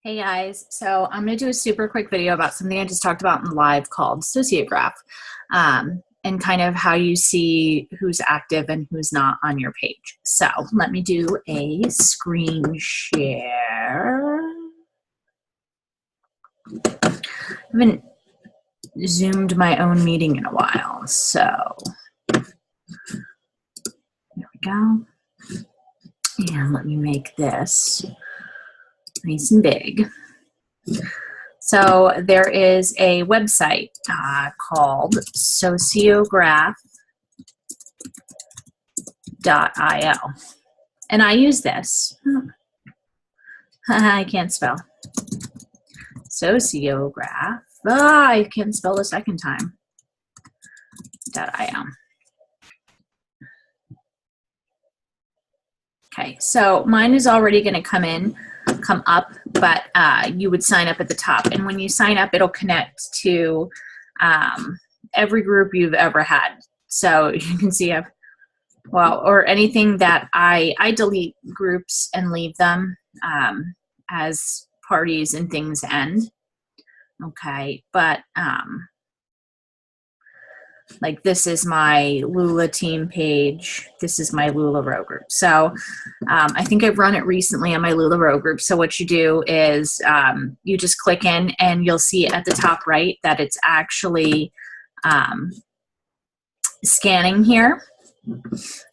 Hey guys, so I'm going to do a super quick video about something I just talked about in live called Sociograph, and kind of how you see who's active and who's not on your page. So let me do a screen share. I haven't Zoomed my own meeting in a while, so there we go. And let me make this nice and big. So there is a website called Sociograph.io, and I use this. I can't spell. Sociograph. I can't spell the second time. .io. Okay, so mine is already going to come up, but you would sign up at the top, and when you sign up, it'll connect to every group you've ever had. So you can see or anything that I delete groups and leave them as parties and things end. Okay, but like this is my Lula team page. This is my Lula row group. So I think I've run it recently on my Lula row group. So what you do is you just click in and you'll see at the top right that it's actually scanning here.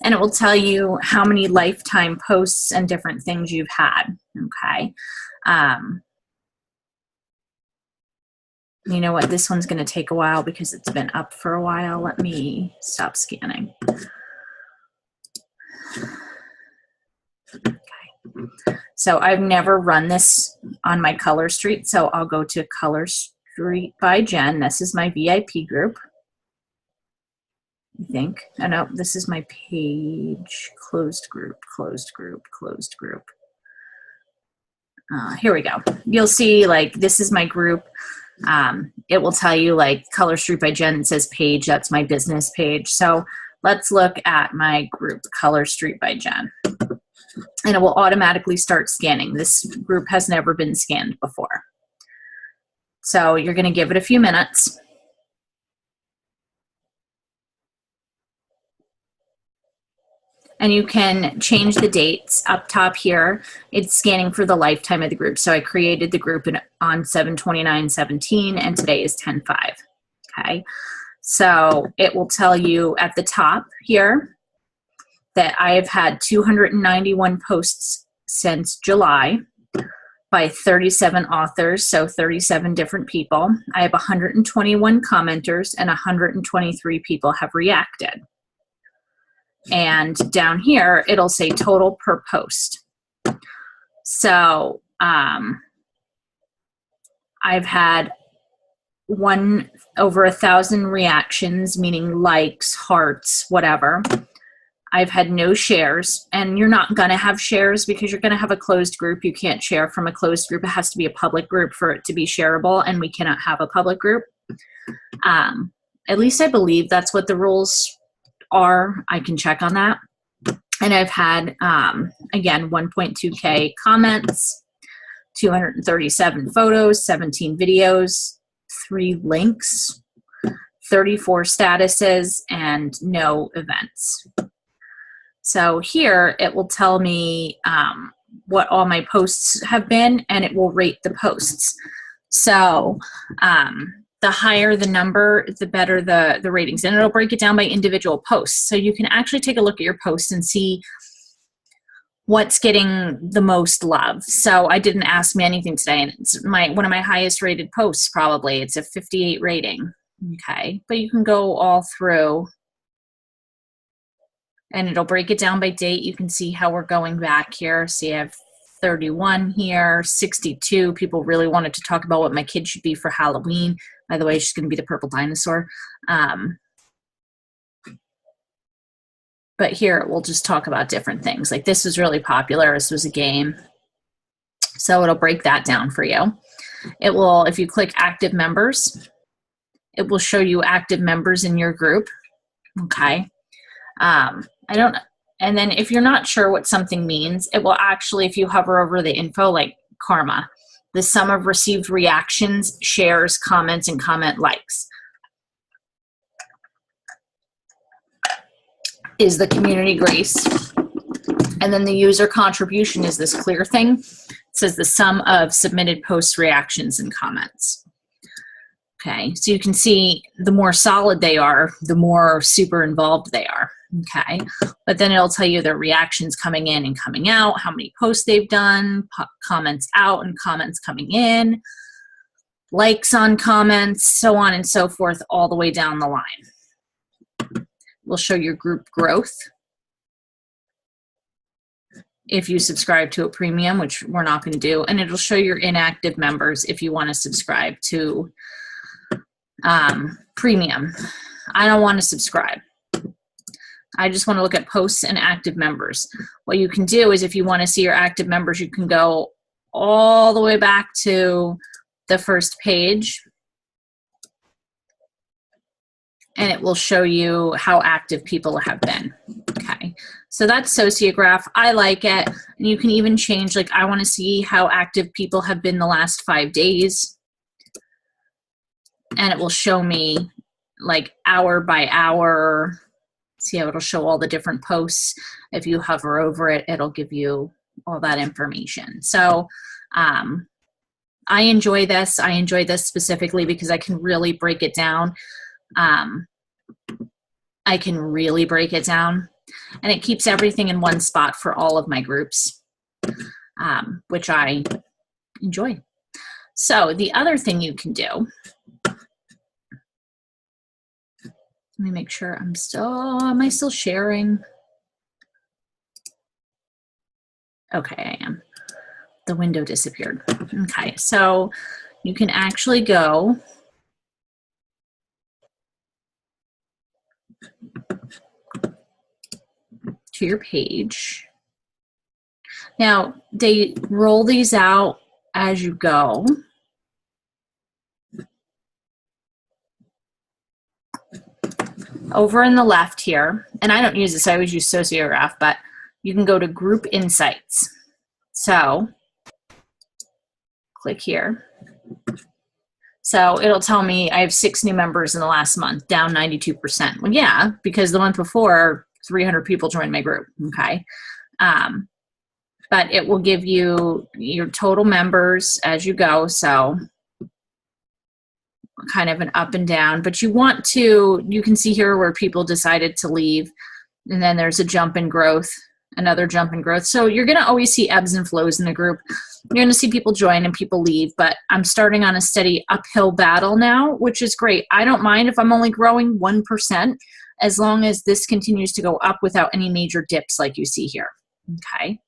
And it will tell you how many lifetime posts and different things you've had. Okay. You know what? This one's going to take a while because it's been up for a while. Let me stop scanning. Okay. So I've never run this on my color street, so I'll go to Color Street by Jen. This is my VIP group, I think. Oh no, this is my page. Closed group, closed group, closed group. Here we go. You'll see, like, this is my group. It will tell you, like, Color Street by Jen. It says page. That's my business page. So let's look at my group, Color Street by Jen. And it will automatically start scanning. This group has never been scanned before. So you're going to give it a few minutes. And you can change the dates up top here. It's scanning for the lifetime of the group. So I created the group on 7/29/17, and today is 10/5. Okay. So it will tell you at the top here that I have had 291 posts since July by 37 authors, so 37 different people. I have 121 commenters, and 123 people have reacted. And down here, it'll say total per post. So I've had over 1,000 reactions, meaning likes, hearts, whatever. I've had no shares, and you're not going to have shares because you're going to have a closed group. You can't share from a closed group. It has to be a public group for it to be shareable, and we cannot have a public group. At least I believe that's what the rules are. I can check on that. And I've had, again, 1.2K comments, 237 photos, 17 videos, 3 links, 34 statuses, and no events. So here it will tell me what all my posts have been, and it will rate the posts. So the higher the number, the better the ratings. And it'll break it down by individual posts. So you can actually take a look at your posts and see what's getting the most love. So I didn't Ask Me Anything today, and it's one of my highest rated posts probably. It's a 58 rating. Okay. But you can go all through, and it'll break it down by date. You can see how we're going back here. See, I have 31 here, 62. People really wanted to talk about what my kid should be for Halloween. By the way, she's going to be the purple dinosaur. But here we'll just talk about different things. Like this was really popular. This was a game. So it'll break that down for you. It will, if you click active members, it will show you active members in your group. Okay. And then if you're not sure what something means, it will actually, if you hover over the info, like karma, The sum of received reactions, shares, comments, and comment likes is the community grace. And then the user contribution is this clear thing. It says the sum of submitted posts, reactions, and comments. Okay, so you can see the more solid they are, the more super involved they are. Okay, but then it'll tell you their reactions coming in and coming out, how many posts they've done, comments out and comments coming in, likes on comments, so on and so forth, all the way down the line. We'll show your group growth if you subscribe to a premium, which we're not going to do, and it'll show your inactive members if you want to subscribe to premium. I don't want to subscribe. I just want to look at posts and active members. What you can do is if you want to see your active members, you can go all the way back to the first page and it will show you how active people have been. Okay, so that's Sociograph. I like it. And you can even change, like, I want to see how active people have been the last 5 days. And it will show me like hour by hour. See how it'll show all the different posts. If you hover over it, it'll give you all that information. So I enjoy this. I enjoy this specifically because I can really break it down. I can really break it down. And it keeps everything in one spot for all of my groups, which I enjoy. So the other thing you can do, let me make sure am I still sharing? Okay, I am. The window disappeared. Okay, so you can actually go to your page. Now, they roll these out as you go. Over in the left here, and I don't use this, I always use Sociograph, but you can go to Group Insights. So, click here. So it'll tell me I have 6 new members in the last month, down 92%. Well, yeah, because the month before, 300 people joined my group, okay? But it will give you your total members as you go, so kind of an up and down, but you want to, you can see here where people decided to leave, and then there's a jump in growth, another jump in growth. So you're going to always see ebbs and flows in the group. You're going to see people join and people leave, but I'm starting on a steady uphill battle now, which is great. I don't mind if I'm only growing 1%, as long as this continues to go up without any major dips like you see here, okay?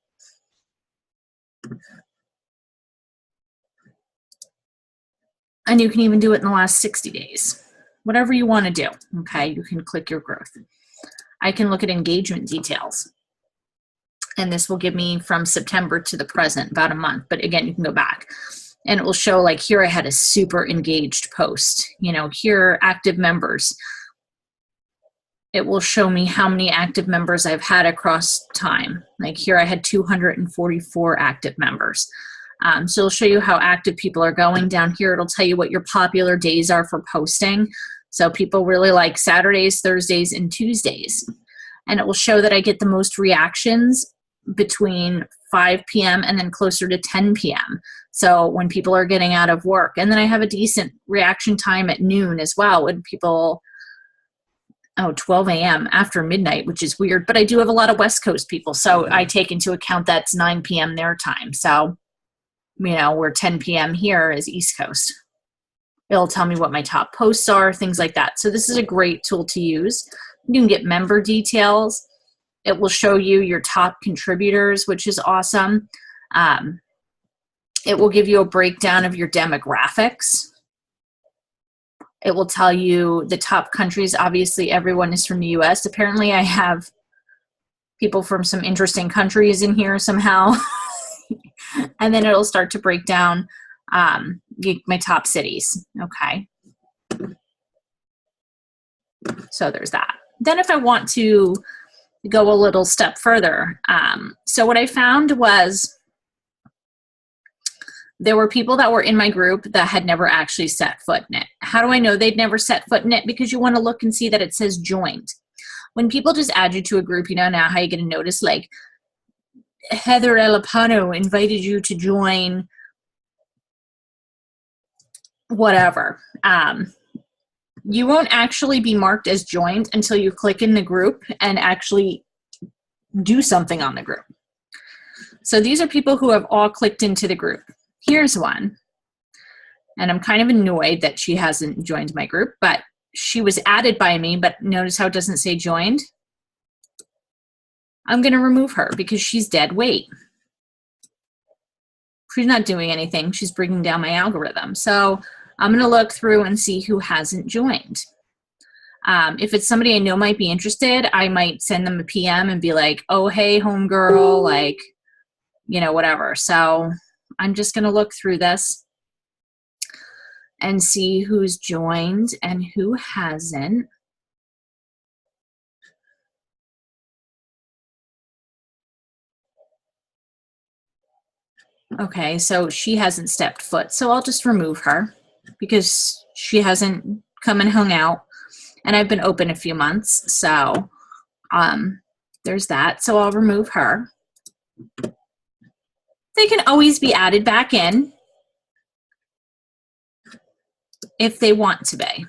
And you can even do it in the last 60 days. Whatever you want to do, okay? You can click your growth. I can look at engagement details. And this will give me from September to the present, about a month. But again, you can go back. And it will show, like, here I had a super engaged post. You know, here, active members. It will show me how many active members I've had across time. Like here I had 244 active members. So it'll show you how active people are going. Down here, it'll tell you what your popular days are for posting. So people really like Saturdays, Thursdays, and Tuesdays. And it will show that I get the most reactions between 5 p.m. and then closer to 10 p.m. So when people are getting out of work. And then I have a decent reaction time at noon as well when people, 12 a.m. after midnight, which is weird. But I do have a lot of West Coast people. So I take into account that's 9 p.m. their time. So, you know, where 10 p.m. here is East Coast. It'll tell me what my top posts are, things like that. So this is a great tool to use. You can get member details. It will show you your top contributors, which is awesome. It will give you a breakdown of your demographics. It will tell you the top countries. Obviously, everyone is from the U.S. Apparently, I have people from some interesting countries in here somehow. And then it'll start to break down my top cities. Okay. So there's that. Then if I want to go a little step further, so what I found was there were people that were in my group that had never actually set foot in it. How do I know they'd never set foot in it? Because you want to look and see that it says joined. When people just add you to a group, you know now how you get a notice like Heather Elapano invited you to join whatever. You won't actually be marked as joined until you click in the group and actually do something on the group. So these are people who have all clicked into the group. Here's one. And I'm kind of annoyed that she hasn't joined my group, but she was added by me, but notice how it doesn't say joined? I'm going to remove her because she's dead weight. She's not doing anything. She's bringing down my algorithm. So I'm going to look through and see who hasn't joined. If it's somebody I know might be interested, I might send them a PM and be like, oh, hey, homegirl, like, you know, whatever. So I'm just going to look through this and see who's joined and who hasn't. Okay, so she hasn't stepped foot. So I'll just remove her because she hasn't come and hung out. And I've been open a few months. So there's that. So I'll remove her. They can always be added back in if they want to be.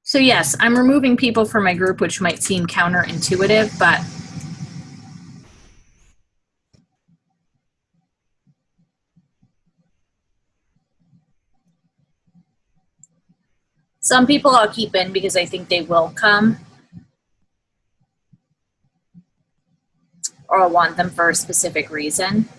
So yes, I'm removing people from my group, which might seem counterintuitive, but some people I'll keep in because I think they will come, or I'll want them for a specific reason.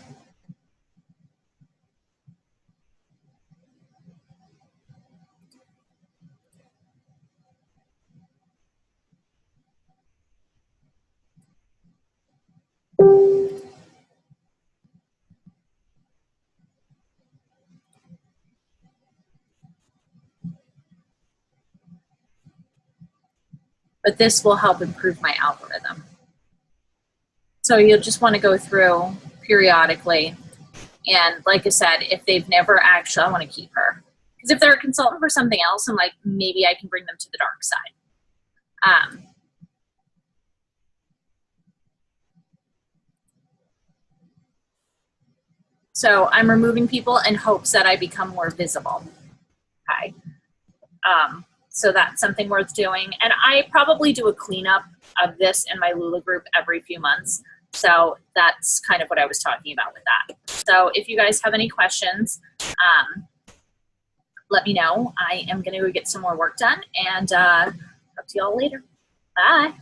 But this will help improve my algorithm. So you'll just want to go through periodically. And like I said, if they've never actually, I want to keep her. Because if they're a consultant for something else, I'm like, maybe I can bring them to the dark side. So I'm removing people in hopes that I become more visible. Okay. So that's something worth doing. And I probably do a cleanup of this in my Lula group every few months. So that's kind of what I was talking about with that. So if you guys have any questions, let me know. I am going to go get some more work done and talk to you all later. Bye.